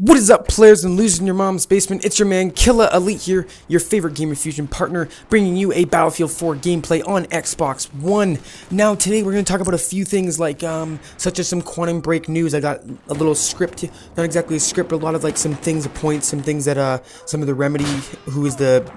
What is up, players and losers in your mom's basement? It's your man Killa Elite here, your favorite Gamer Fusion partner, bringing you a Battlefield 4 gameplay on Xbox One. Now today we're going to talk about a few things like such as some Quantum Break news. I got a little script, not exactly a script, but a lot of like some things to point, some things that some of the Remedy, who is the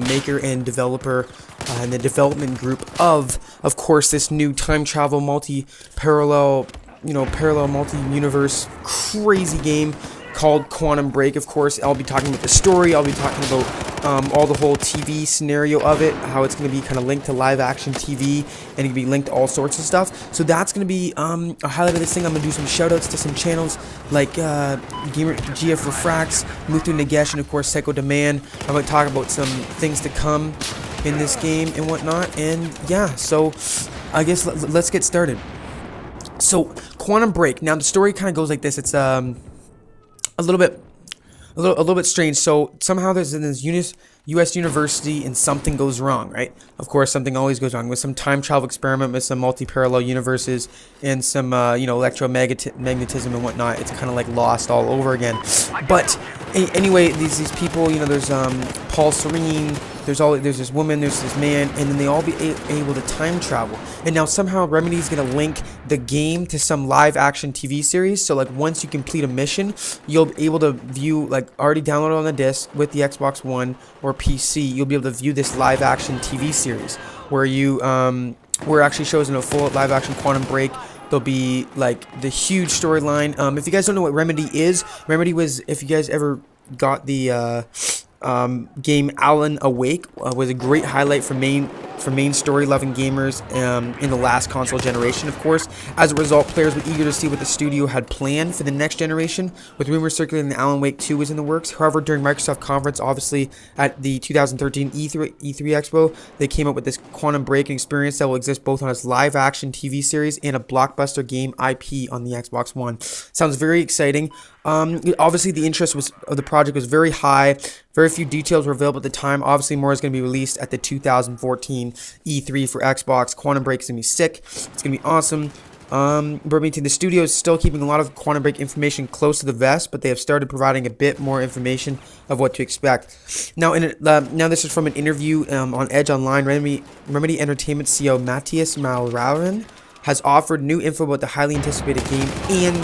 maker and developer and the development group of course this new time travel multi-parallel, parallel multi-universe crazy game called Quantum Break. Of course, I'll be talking about the story. I'll be talking about all the whole TV scenario of it, how it's going to be kind of linked to live action TV, and it can be linked to all sorts of stuff. So that's going to be a highlight of this thing. I'm going to do some shout outs to some channels like GF Refracts, Muthu, and of course Syko Demand. I'm going to talk about some things to come in this game and whatnot. And yeah, so I guess let's get started. So Quantum Break. Now the story kind of goes like this. It's a little bit strange. So somehow there's in this U.S. university and something goes wrong, right? Of course, something always goes wrong with some time travel experiment, with some multi-parallel universes, and some electromagnetism and whatnot. It's kind of like Lost all over again. But anyway, these people, there's Paul Serene. There's this woman, there's this man, and then they all be able to time travel. And now somehow Remedy's gonna link the game to some live action TV series. So like once you complete a mission, you'll be able to view, like already downloaded on the disc with the Xbox One or PC, you'll be able to view this live action TV series where you where it actually shows in a full live action Quantum Break. There'll be like the huge storyline. If you guys don't know what Remedy is, Remedy was, if you guys ever got the game Alan Awake, was a great highlight for main story-loving gamers in the last console generation, of course. As a result, players were eager to see what the studio had planned for the next generation, with rumors circulating that Alan Wake 2 was in the works. However, during Microsoft conference, obviously at the 2013 E3 Expo, they came up with this Quantum Break experience that will exist both on its live-action TV series and a blockbuster game IP on the Xbox One. Sounds very exciting. Obviously, the interest of the project was very high. Very few details were available at the time. Obviously, more is going to be released at the 2014 E3 for Xbox. Quantum Break is going to be sick. It's going to be awesome. The studio is still keeping a lot of Quantum Break information close to the vest, but they have started providing a bit more information of what to expect. Now, now this is from an interview on Edge Online. Remedy Entertainment CEO Matthias Malrauren has offered new info about the highly anticipated game and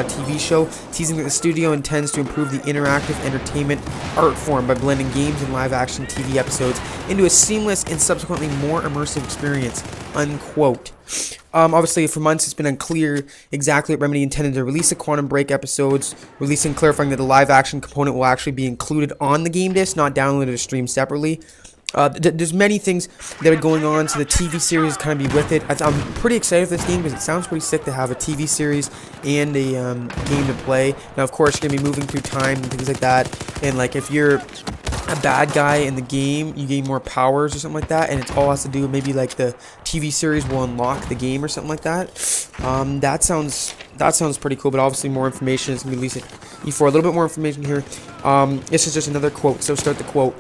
TV show, teasing that the studio intends to improve the interactive entertainment art form by blending games and live-action TV episodes into a seamless and subsequently more immersive experience, unquote. Obviously, for months, it's been unclear exactly what Remedy intended to release the Quantum Break episodes, clarifying that the live-action component will actually be included on the game disc, not downloaded or streamed separately. There's many things that are going on, so the TV series kind of be with it. I'm pretty excited for this game because it sounds pretty sick to have a TV series and a game to play. Now, of course, you're going to be moving through time and things like that, and like if you're a bad guy in the game, you gain more powers or something like that, and it all has to do, maybe like the TV series will unlock the game or something like that. That sounds pretty cool, but obviously more information is going to be released at E4. A little bit more information here. This is just another quote, so start the quote.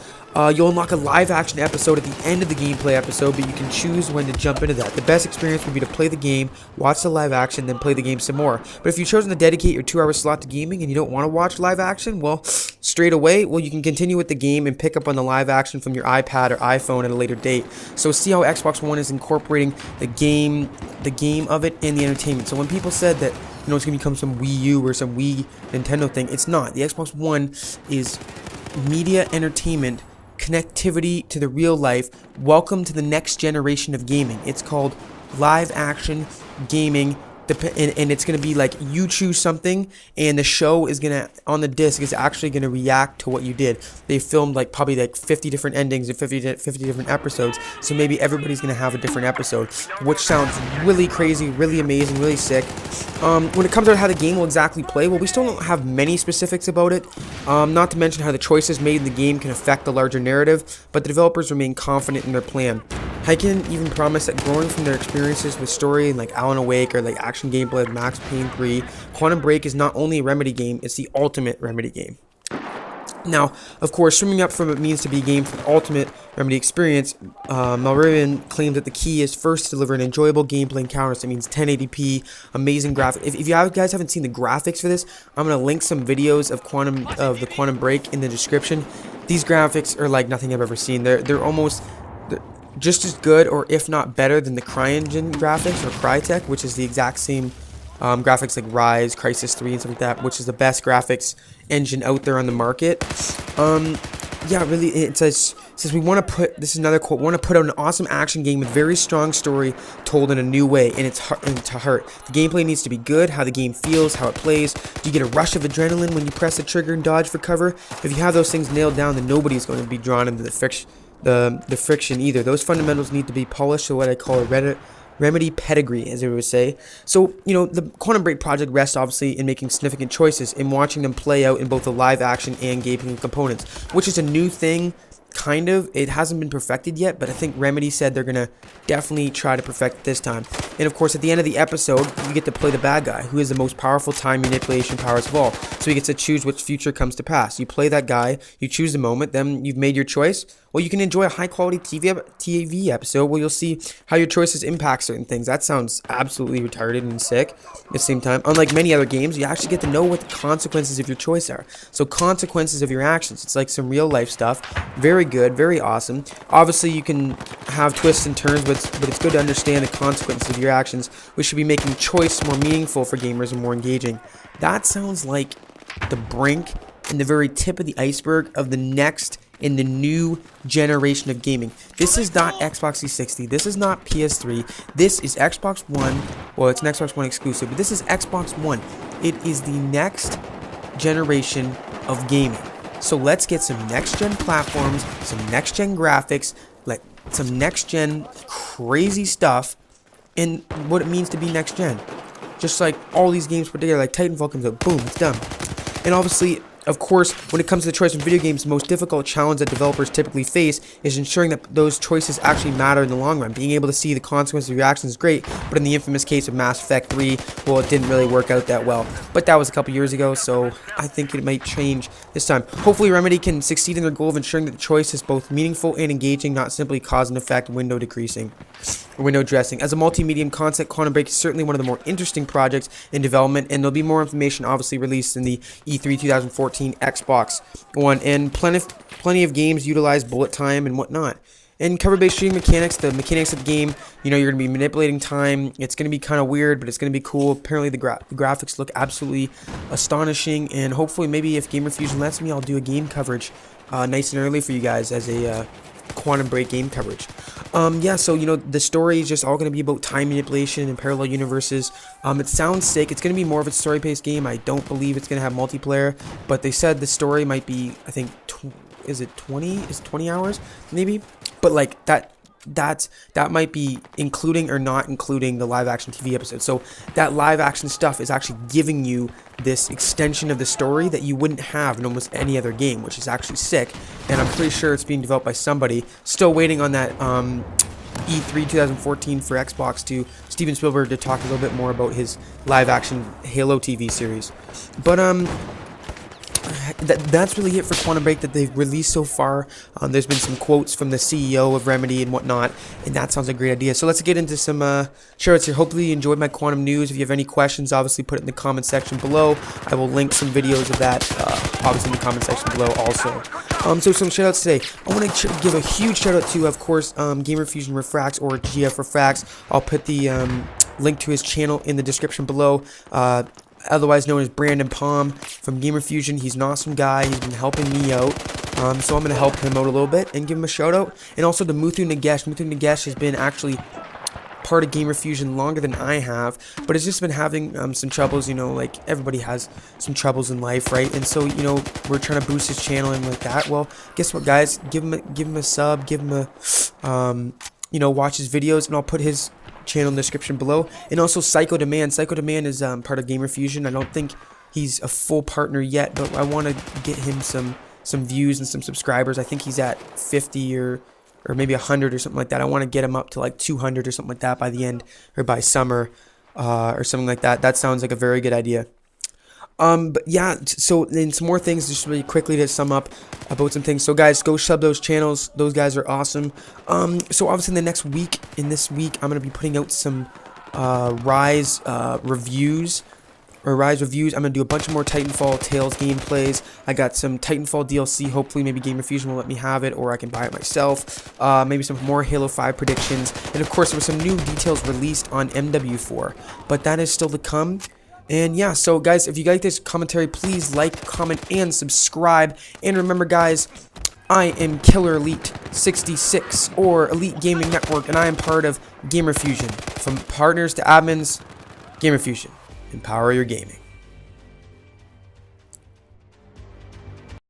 You'll unlock a live-action episode at the end of the gameplay episode, but you can choose when to jump into that. The best experience would be to play the game, watch the live action, then play the game some more. But if you've chosen to dedicate your 2-hour slot to gaming and you don't want to watch live action, well, straight away, you can continue with the game and pick up on the live action from your iPad or iPhone at a later date. So see how Xbox One is incorporating the game of it and the entertainment. So when people said that, it's going to become some Wii U or some Wii Nintendo thing, it's not. The Xbox One is media entertainment, connectivity to the real life. Welcome to the next generation of gaming. It's called live action gaming, and it's going to be like you choose something, and the show is going to, on the disc, is actually going to react to what you did. They filmed like probably like 50 different endings and 50 different episodes, so maybe everybody's going to have a different episode, which sounds really crazy, really amazing, really sick. When it comes to how the game will exactly play, well, we still don't have many specifics about it, not to mention how the choices made in the game can affect the larger narrative, but the developers remain confident in their plan. I can even promise that growing from their experiences with story like Alan Awake or like action gameplay like Max Payne 3, Quantum Break is not only a Remedy game, it's the ultimate Remedy game. Now, of course, swimming up from it means to be a game for the ultimate Remedy experience. Malrivian claims that the key is first to deliver an enjoyable gameplay encounter. So that means 1080p, amazing graphics. If you guys haven't seen the graphics for this, I'm gonna link some videos of the Quantum Break in the description. These graphics are like nothing I've ever seen. They're almost just as good, or if not better, than the CryEngine graphics or Crytek, which is the exact same graphics like Rise, Crysis 3, and stuff like that, which is the best graphics engine out there on the market. Yeah, really, it says we want to put, this is another quote, want to put out an awesome action game with very strong story told in a new way, and it's to heart. The gameplay needs to be good, how the game feels, how it plays. Do you get a rush of adrenaline when you press the trigger and dodge for cover? If you have those things nailed down, then nobody's going to be drawn into the friction either. Those fundamentals need to be polished to what I call a Remedy pedigree, as they would say. So, the Quantum Break project rests obviously in making significant choices and watching them play out in both the live action and gaming components, which is a new thing, kind of. It hasn't been perfected yet, but I think Remedy said they're going to definitely try to perfect it this time. And of course, at the end of the episode, you get to play the bad guy, who has the most powerful time manipulation powers of all. So he gets to choose which future comes to pass. You play that guy, you choose the moment, then you've made your choice. Well, you can enjoy a high-quality TV episode where you'll see how your choices impact certain things. That sounds absolutely retarded and sick at the same time. Unlike many other games, you actually get to know what the consequences of your choice are. So consequences of your actions. It's like some real-life stuff. Very good, very awesome. Obviously, you can have twists and turns, but it's good to understand the consequences of your actions, which should be making choice more meaningful for gamers and more engaging. That sounds like the brink and the very tip of the iceberg of the next in the new generation of gaming. This is not Xbox 360. This is not PS3. This is Xbox One. Well, it's an Xbox One exclusive, but this is Xbox One. It is the next generation of gaming. So let's get some next-gen platforms, some next-gen graphics, like some next-gen crazy stuff, and what it means to be next-gen. Just like all these games put together, like Titanfall comes out, boom, it's done. And obviously, of course, when it comes to the choice of video games, the most difficult challenge that developers typically face is ensuring that those choices actually matter in the long run. Being able to see the consequences of your actions is great, but in the infamous case of Mass Effect 3, well, it didn't really work out that well. But that was a couple years ago, so I think it might change this time. Hopefully, Remedy can succeed in their goal of ensuring that the choice is both meaningful and engaging, not simply cause and effect window decreasing or window dressing. As a multi-medium concept, Quantum Break is certainly one of the more interesting projects in development, and there'll be more information obviously released in the E3 2014 Xbox One, and plenty of games utilize bullet time and whatnot. And cover-based shooting mechanics, the mechanics of the game, you're going to be manipulating time. It's going to be kind of weird, but it's going to be cool. Apparently, the graphics look absolutely astonishing, and hopefully, maybe if Gamer Fusion lets me, I'll do a game coverage nice and early for you guys as a Quantum Break game coverage. Yeah, so, the story is just all going to be about time manipulation and parallel universes. It sounds sick. It's going to be more of a story-based game. I don't believe it's going to have multiplayer, but they said the story might be, I think, is it 20 hours, maybe? But, like, that might be including or not including the live-action TV episode. So that live-action stuff is actually giving you this extension of the story that you wouldn't have in almost any other game, which is actually sick. And I'm pretty sure it's being developed by somebody. Still waiting on that E3 2014 for Xbox to Steven Spielberg to talk a little bit more about his live-action Halo TV series. But that's really it for Quantum Break that they've released so far. There's been some quotes from the CEO of Remedy and whatnot, and that sounds like a great idea. So let's get into some shoutouts here. Hopefully you enjoyed my Quantum news. If you have any questions, obviously put it in the comment section below. I will link some videos of that, obviously in the comment section below also. So some shoutouts today. I want to give a huge shoutout to, of course, Gamer Fusion Refracts, or GF Refracts. I'll put the link to his channel in the description below. Otherwise known as Brandon Palm from Gamer Fusion. He's an awesome guy. He's been helping me out. So I'm going to help him out a little bit and give him a shout out. And also to Muthu Nagesh. Muthu Nagesh has been actually part of Gamer Fusion longer than I have, but has just been having some troubles, like everybody has some troubles in life, right? And so, we're trying to boost his channel and like that. Well, guess what, guys? Give him a sub, give him a watch his videos, and I'll put his channel in the description below. And also Syko Demand. Syko Demand is part of Gamer Fusion. I don't think he's a full partner yet, but I want to get him some views and some subscribers. I think he's at 50 or maybe 100 or something like that. I want to get him up to like 200 or something like that by the end, or by summer, or something like that. That sounds like a very good idea. But yeah, so then some more things just really quickly to sum up about some things. So guys, go sub those channels. Those guys are awesome. So obviously in the next week, I'm gonna be putting out some Rise reviews. I'm gonna do a bunch of more Titanfall Tales gameplays. I got some Titanfall DLC. Hopefully, maybe Gamer Fusion will let me have it, or I can buy it myself. Maybe some more Halo 5 predictions, and of course, there were some new details released on MW4. But that is still to come. And yeah, so guys, if you like this commentary, please like, comment, and subscribe. And remember, guys, I am Killer Elite 66 or Elite Gaming Network, and I am part of Gamer Fusion. From partners to admins, Gamer Fusion. Empower your gaming.